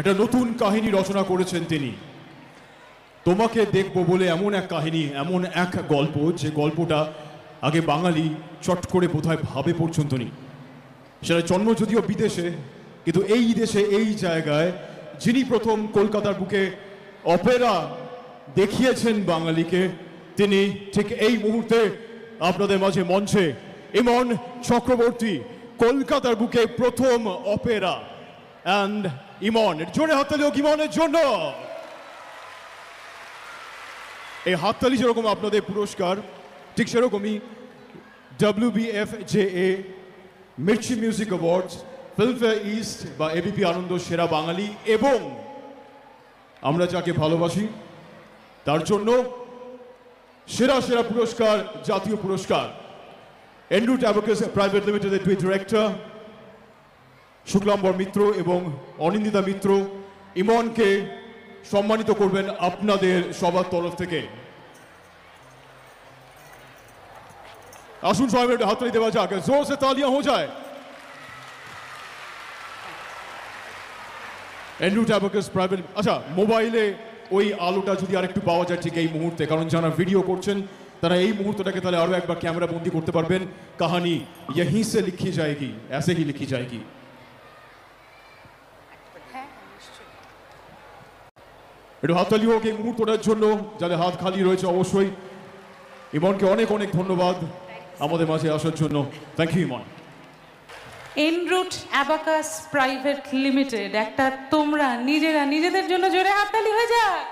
একটা নতুন কাহিনী রচনা করেছেন তিনি। তোমাকে দেখব বলে এমন এক কাহিনী, এমন এক গল্প, যে গল্পটা আগে বাঙালি চট করে বোধহয় ভাবে পর্যন্ত নেই। সেটা জন্ম যদিও বিদেশে, কিন্তু এই দেশে এই জায়গায় যিনি প্রথম কলকাতার বুকে অপেরা দেখিয়েছেন বাঙালিকে, তিনি ঠিক এই মুহূর্তে আপনাদের মাঝে মঞ্চে ইমন চক্রবর্তী, কলকাতার বুকে প্রথম অপেরা। অ্যান্ড ইমন, জোরে হাততালি হোক ইমনের জন্য। এই হাততালি যেরকম আপনাদের পুরস্কার, ঠিক সেরকমই WBFJA Mirchi music awards, Filmfare east বা এবিপি আনন্দ সেরা বাঙালি এবং আমরা যাকে ভালোবাসি তার জন্য সেরা সেরা পুরস্কার, জাতীয় পুরস্কার। এনরুট অ্যাবাকাস প্রাইভেট লিমিটেডের দুই ডিরেক্টর শুক্লাম্বর মিত্র এবং অনিন্দিতা মিত্র ইমনকে সম্মানিত করবেন আপনাদের সবার তরফ থেকে। আসুন সবাই মিলে হাততালি দেওয়া যাক, জোর সে তালিয়াं हो जाए। এনরুট অ্যাবাকাস প্রাইভেট, আচ্ছা মোবাইলে ওই আলোটা যদি আর একটু পাওয়া যায় ঠিক এই মুহূর্তে, কারণ যারা ভিডিও করছেন তারা এই মুহূর্তটাকে তাহলে আরো একবার ক্যামেরা বন্দি করতে পারবেন। কাহানি यहीं से लिखी जाएगी, ऐसे ही लिखी जाएगी। একটু হাততালি হোক এই মুহূর্তটার জন্য, যাদের হাত খালি রয়েছে। অবশ্যই ইমনকে অনেক অনেক ধন্যবাদ আমাদের মাঝে আসার জন্য। Thank you Imon. Enroute abacus private limited, একটা তোমরা নিজেরা নিজেদের জন্য জোরে হাততালি হয়ে যাক।